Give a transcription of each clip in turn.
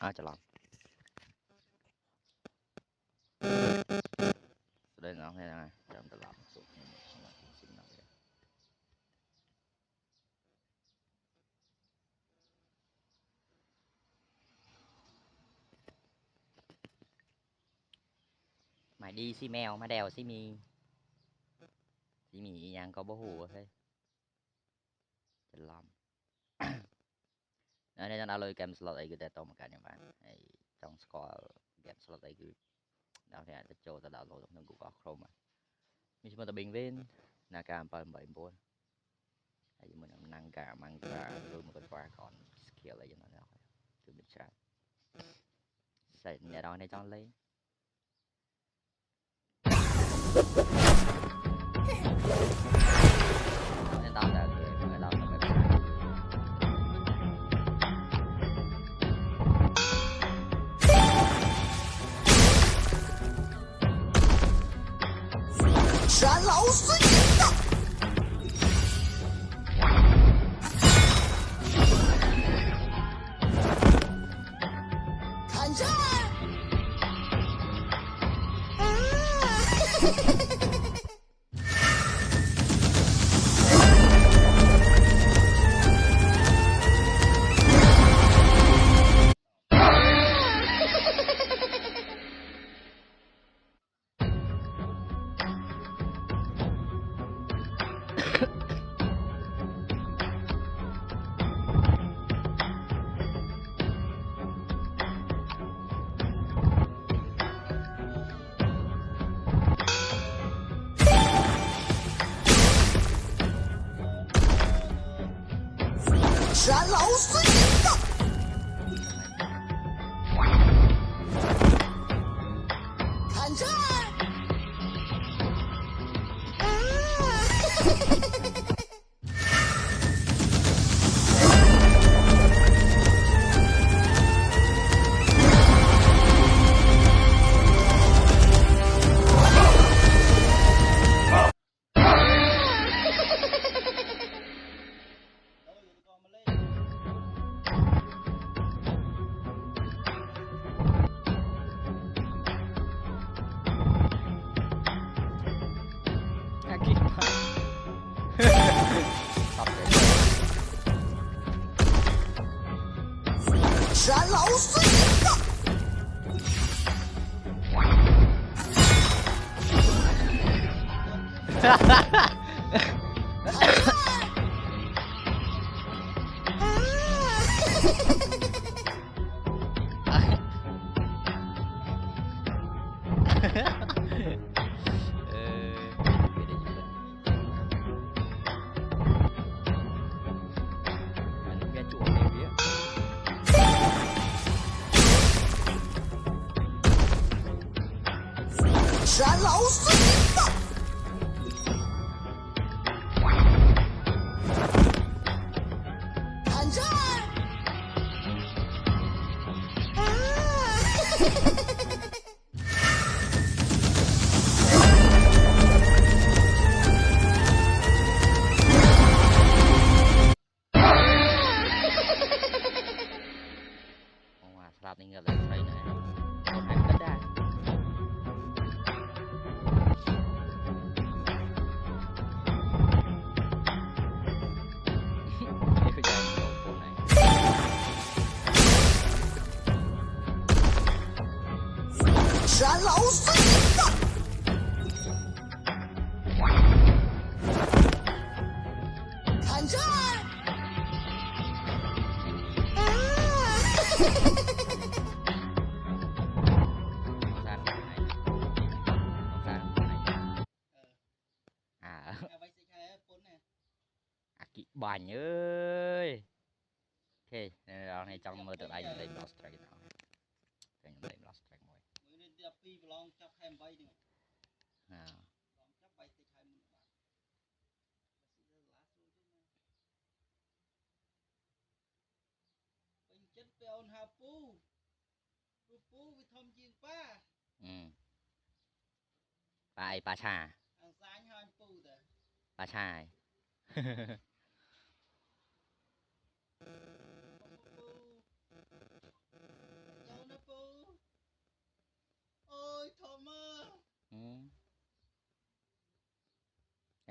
Chờ lòng đây nó thế này chậm tự lòng xuống mày đi xi mèo mà đèo xi mì nhang có bố hù thế chậm lòng nên nó lôi game slot ấy cái tao một cái như bạn trong score game slot ấy cứ đào thế là cho ta đào lôi trong Google Chrome mình chỉ bình viên là cam 7 hay mình năng cả mang cả rồi một cái qua còn skill lại cho nó từ bên tráiใส่ในđóในtrong lấy nên đó là cái người đó là闪老师赢的。看这儿。闪老师赢的。看这儿。闪老师赢的。哈哈哈。闪老师赢的。看这儿。Slap đi ngược lại thấy này một hàng cất ra闪老师赢的。看这儿。Kỵ bành ơi. Ok, rồi này trong mơ tự anh lên lost track nào. Anh lên lost track rồi. Ba trà. Ba trà.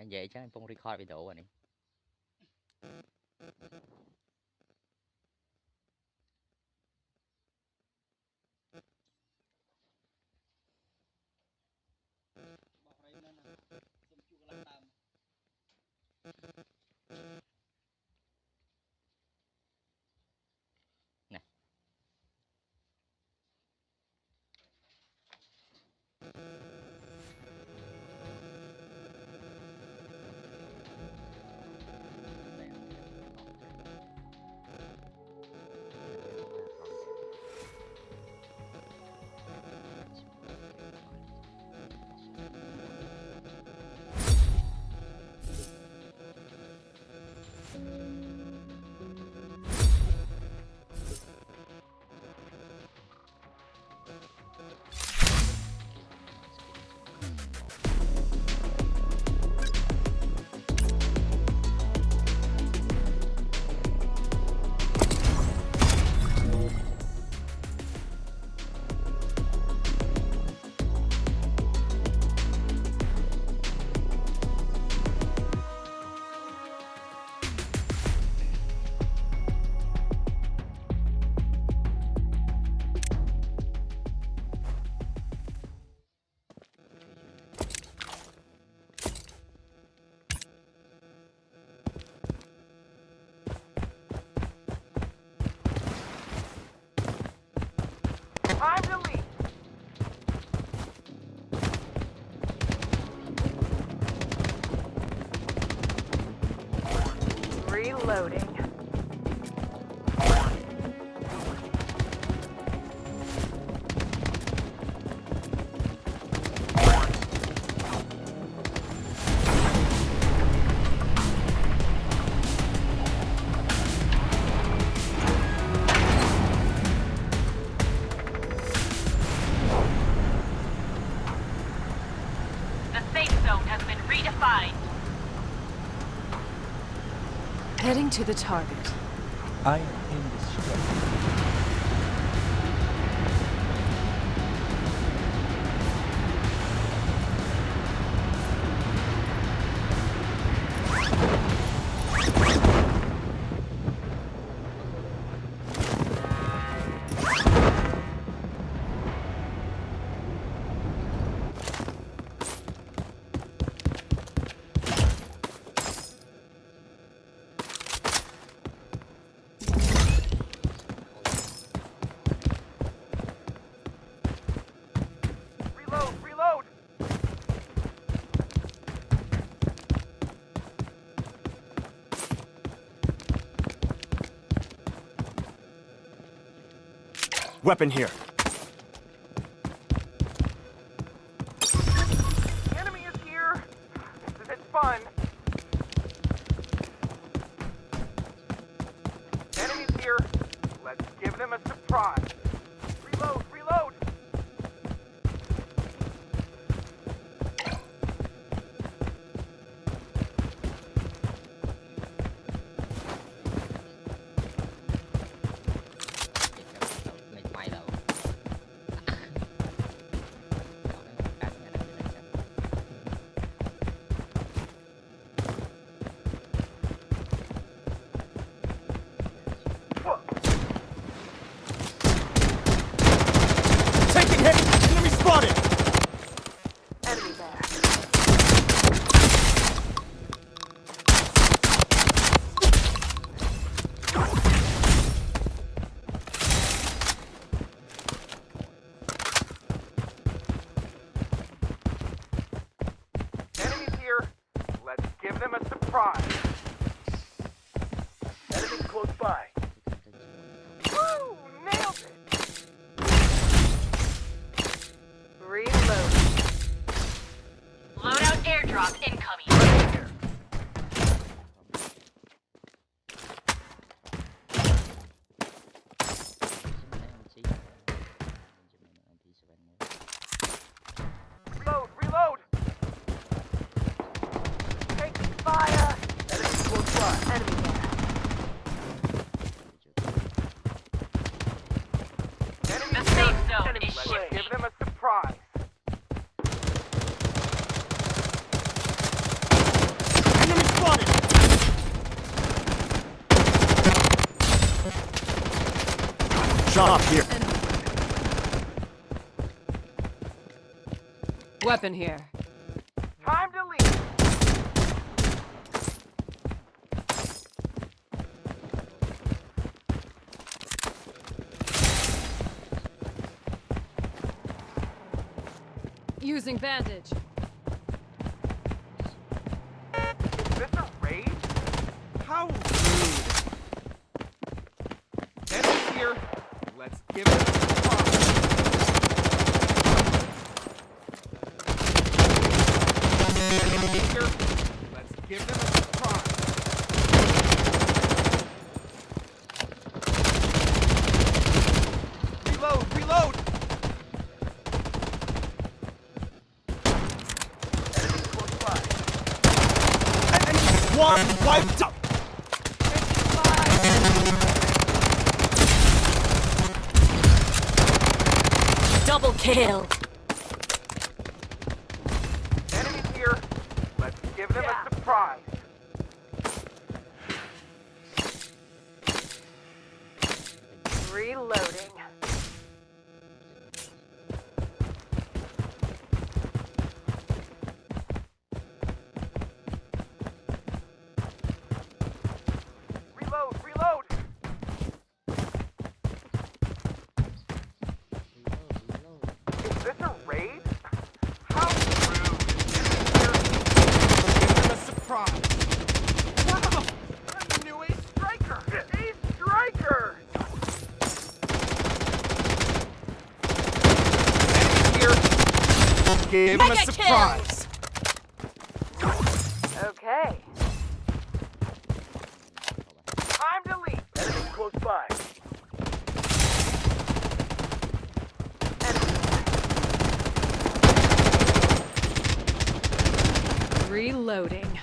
Anh vậy chắc anh Pung record video rồi này. Nè. Time to leave. Reloading. The safe zone has been redefined. Heading to the target. I am indestructible. Reload, reload. Weapon here. The enemy is here. This isn't fun. Enemy's here. Let's give them a surprise. Reload, reload. Mày mày đâu? Taking hit! Enemy spotted! Enemy there. Enemy's here. Let's give them a surprise. Enemy close by. Woo! Nailed it! Reload. Loadout airdrop incoming. Right here. Reload, reload. Taking fire. Enemy close by. Enemy there. Stop here. Weapon here. Time to leave. Using bandage. Is this a raid? How rude. Enemies here. Let's give them a surprise. Enemies here. Let's give them a surprise. Reload, reload. Enemy close by. One wiped out. Double kill. Enemies here. Let's give them a surprise. Reloading. Reload, reload. Is this a raid? How rude. Give them a surprise. Wow! A new ace striker! Ace striker! Enemies here. Give them a Mega surprise. Okay. Time to leave. Enemy close by. Reloading.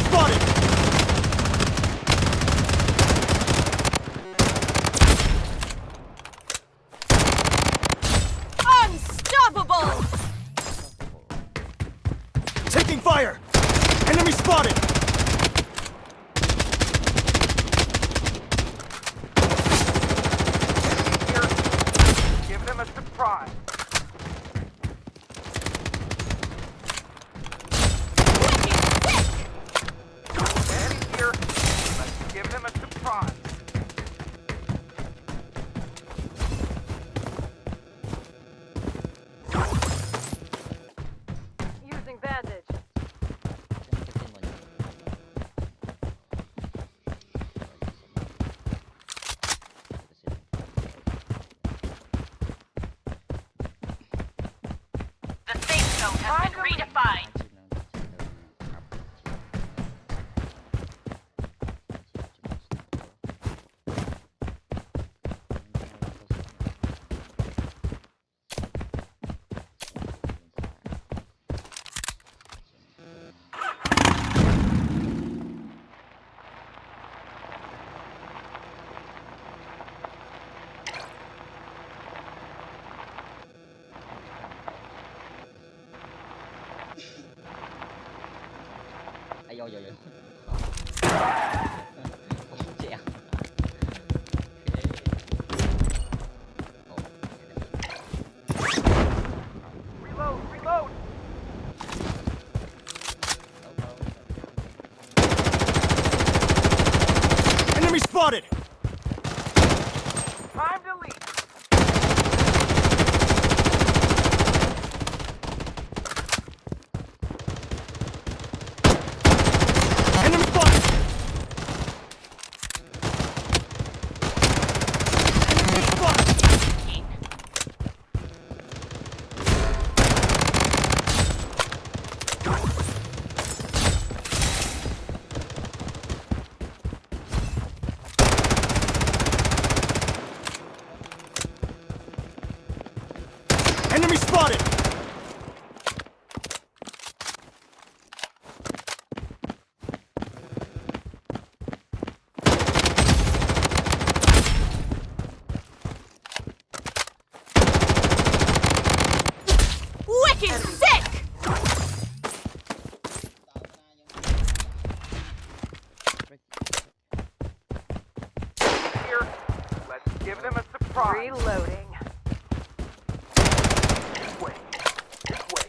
Spotted. Unstoppable! Taking fire. Enemy spotted. Here. Give them a surprise. Enemies here. Let's give them a surprise. Using bandage. The safe zone has been redefined. Ay, yo, yo, yo. Ôi, chẹo. Reload, reload. Enemy spotted. Time to leave. Enemy spotted. Enemy spotted. give them a surprise. Reloading. This way. This way.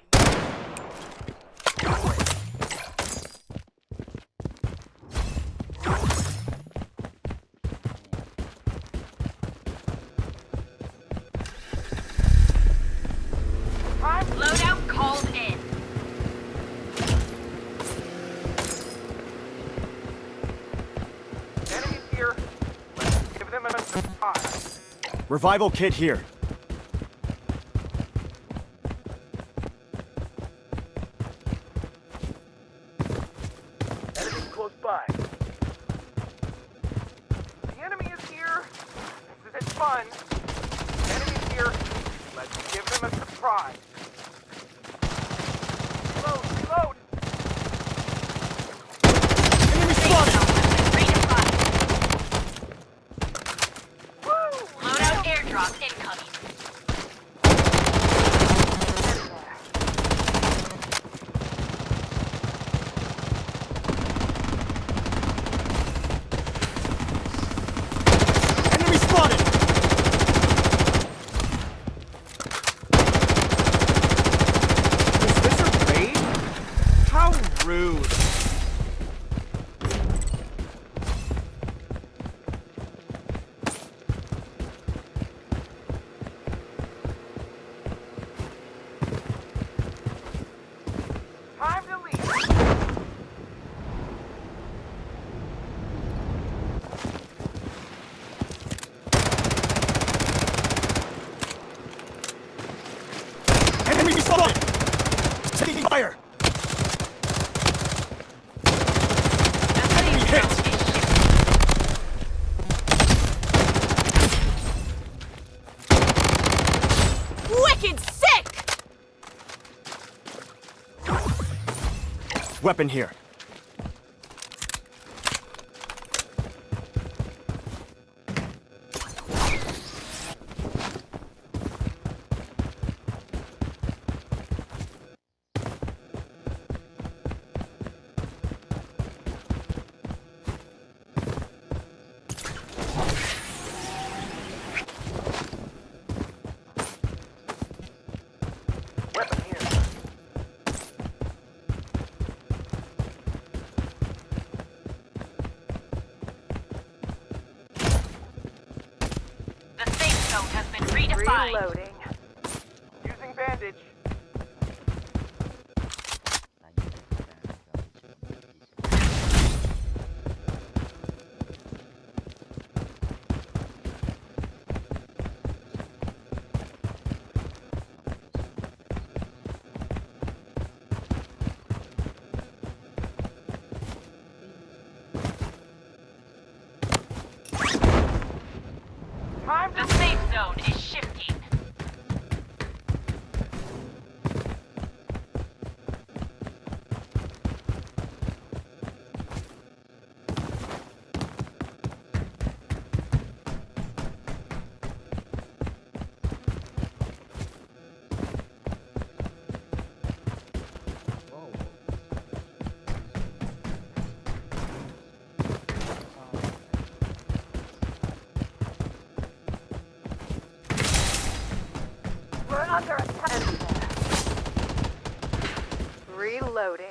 This way. I'm Loadout called in. enemies here. Let's give them a surprise. Revival kit here. Enemies close by. The enemy is here. This isn't fun. Enemies here. Let's give them a surprise. Reload, reload. Enemy Safe spotted! zone has been redefined. Woo! Loadout airdrop incoming. Enemy spotted! Is this a raid? How rude. Time to leave. Enemy spotted! Taking fire! The Enemy safe hit! zone is shifting. Wicked sick! Weapon here. Weapon here. The safe zone has been redefined. Reloading. Using bandage. Time The to safe zone is shifting. We're under attack. Reloading.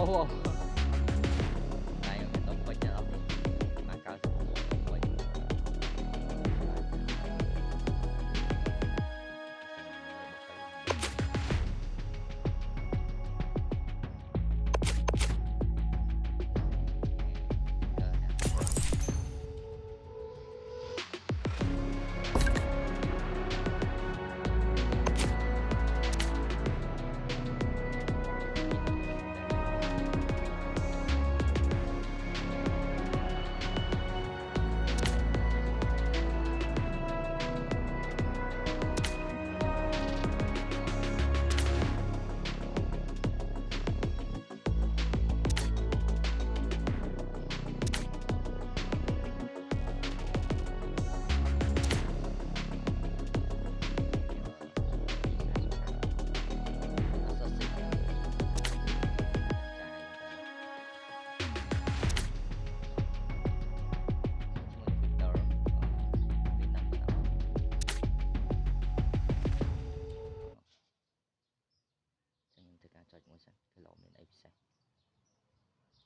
wow. Này mình tốn quay trở lại mà cao sẽ quay. Cho chúng mình cái lỗ mình ấy sẽ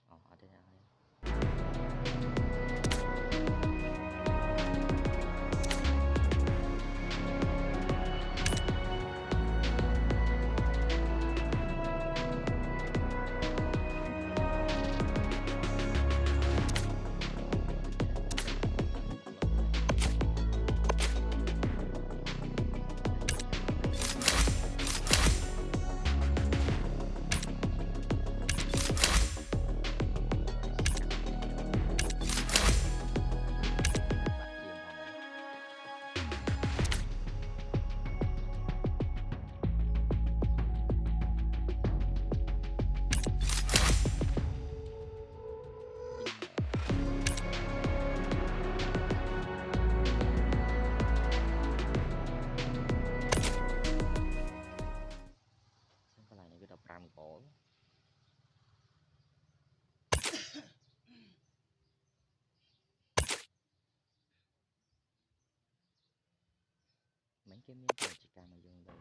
ở đây là mấy cái miếng tiền chỉ cần mà dùng đây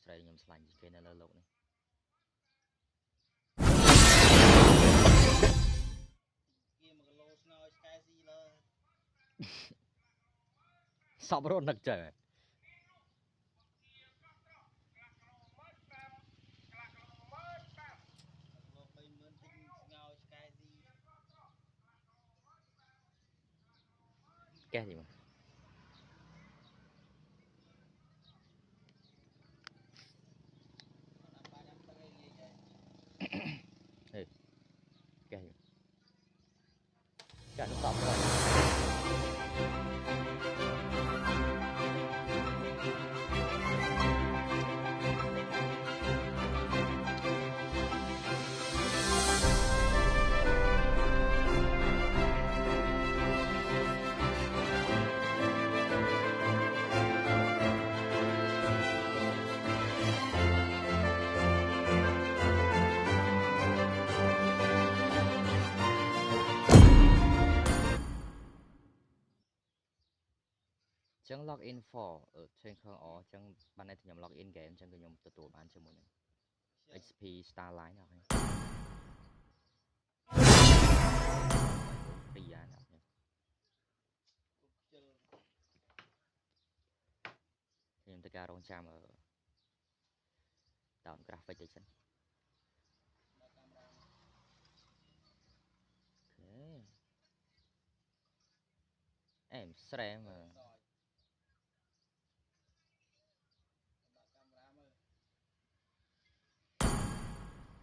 ស្រីខ្ញុំឆ្លាញ់ជាងគេនៅលើលោកនេះ សពរត់នឹកចឹង កែនេះមក ហេកែនេះកែនោះសពរត់ ចឹង log in for ចេញខងអចឹងបានតែខ្ញុំ log in game ចឹងគឺខ្ញុំទទួលបានជាមួយនឹង XP Starline អស់ហើយពីយ៉ាងណាខ្ញុំទៅការរងចាំdown graphic តិចសិនអេមស្រែមើល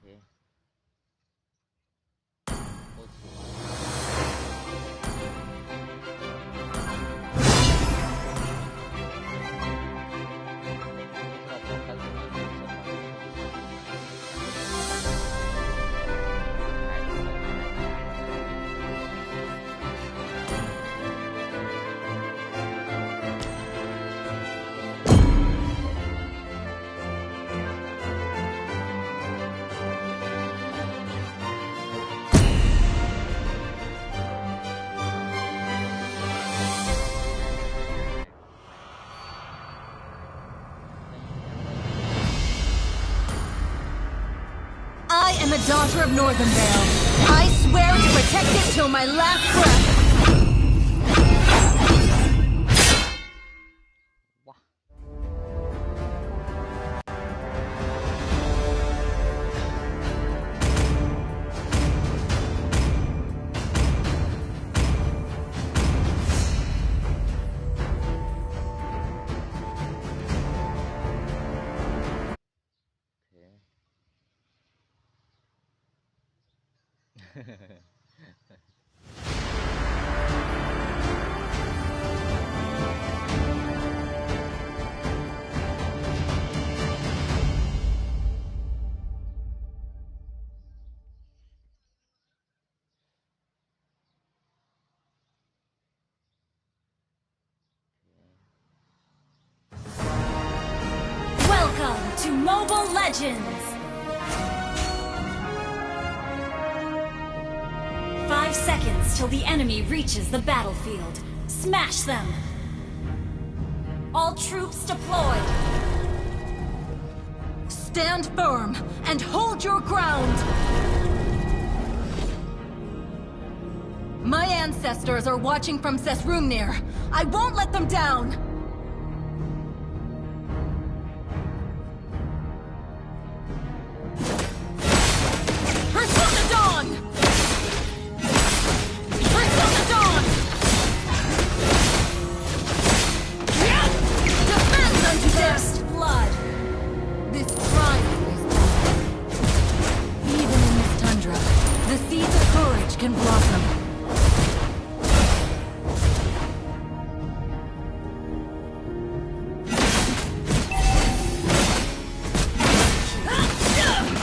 Okay. I am a daughter of Northern Vale. I swear to protect it till my last breath. Wow. Welcome to Mobile Legends! 5 seconds till the enemy reaches the battlefield. Smash them! All troops deployed! Stand firm and hold your ground! My ancestors are watching from Sesrumnir. I won't let them down! Pursue the dawn! Pursue the dawn! Defend unto death! Blood! This triumph is done. Even in this tundra, the seeds of courage can blossom.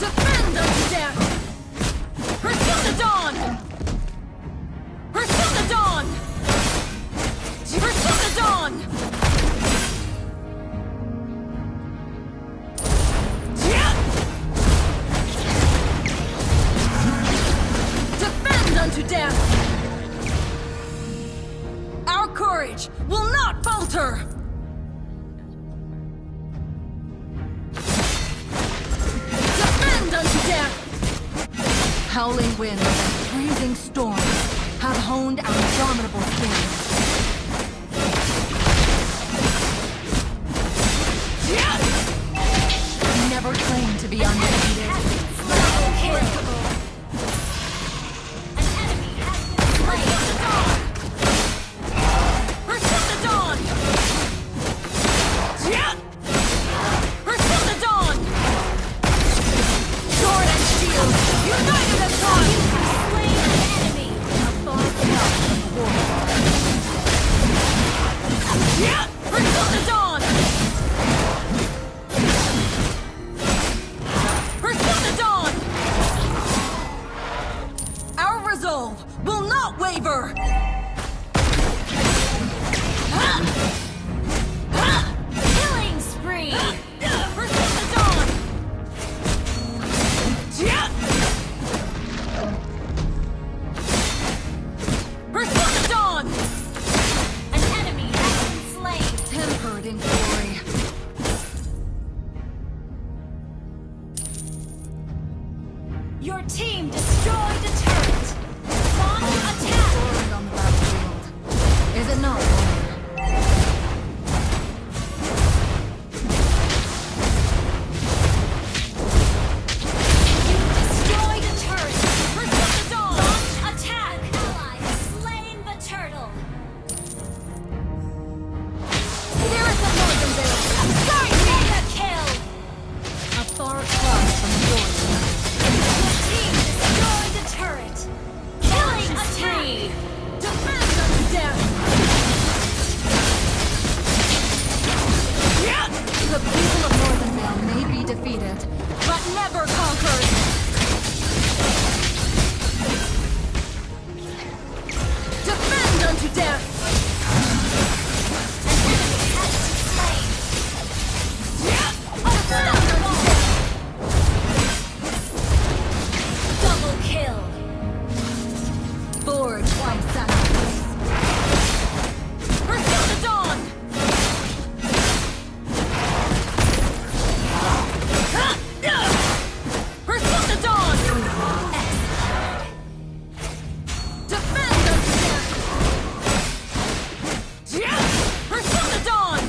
Defend unto death! Pursue the dawn! Pursue the dawn! Pursue the dawn! Defend unto death! Our courage will not falter! Howling winds and freezing storms have honed our indomitable skills. Never claim to be undefeated. Double kill. An enemy has been slain. Pursue the dawn! Pursue the dawn! Sword and shield, united as one! Slain an enemy. Far enough from the war. Pursue the dawn! Pursue the dawn! Our resolve will not waver! Killing spree. Pursue the dawn! Pursue the dawn! An enemy has been slain. Tempered in glory. Your team destroyed a turret. Launch attack. Sword on the battlefield. Is it not? Destroyed a turret. Pursue the dawn. Launch attack. Ally has slain the turtle. Spirits of Northernvale! Sorry, mega kill. A far cry from yours. Your team destroyed a turret. Killing spree. Defend unto death! The people of Northernvale may be defeated, but never conquered! Defend unto death! An enemy has been slain. Unstoppable! Double kill. Forged by sacrifice. Pursue the dawn! Pursue the dawn! Defend unto death! Pursue the dawn!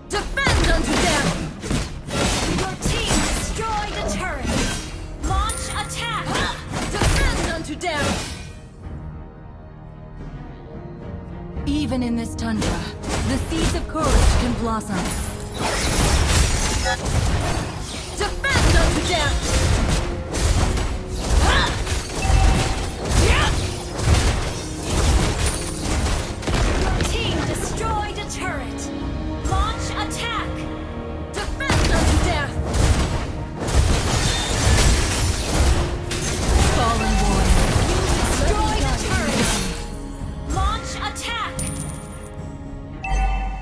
Defend unto death! Your team destroyed a turret. Launch attack. Defend unto death! Even in this tundra, the seeds of courage can blossom. Defend unto death! Your team destroyed a turret. Launch attack. Defend unto death! Fallen warrior. Destroyed a turret. Launch attack.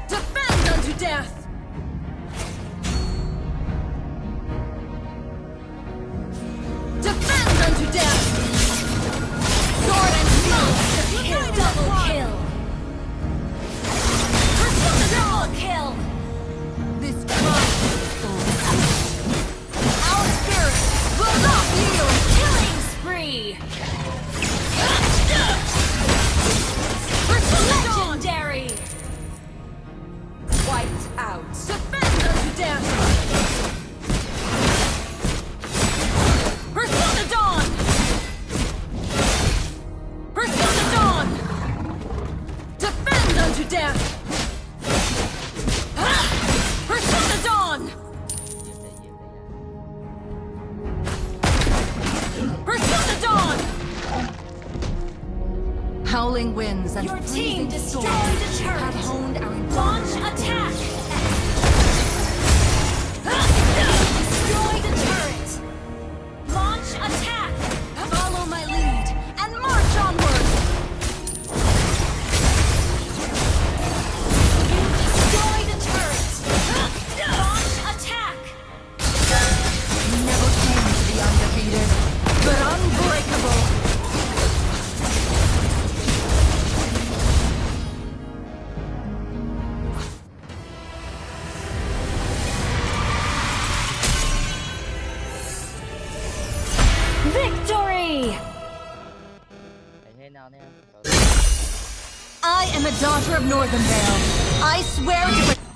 Defend unto death! Defend unto death! Sword and shield! Kill. Double kill. Pursue the dawn! Kill. This tribe our spirit will not yield! Killing spree. Pursue the dawn! Legendary. Wiped out! Defend unto death! Pursue the dawn! Pursue the dawn! Defend unto death! Pursue the dawn! Pursue the dawn! Howling winds and Your freezing team destroyed storms a turret. have honed our Launch indomitable attack. skills. Destroyed a turret. Launch attack. Follow my lead and march onward! Destroyed a turret. Launch attack. Never claimed to be undefeated, but unbreakable! down there. I am a daughter of Northern Vale. I swear to...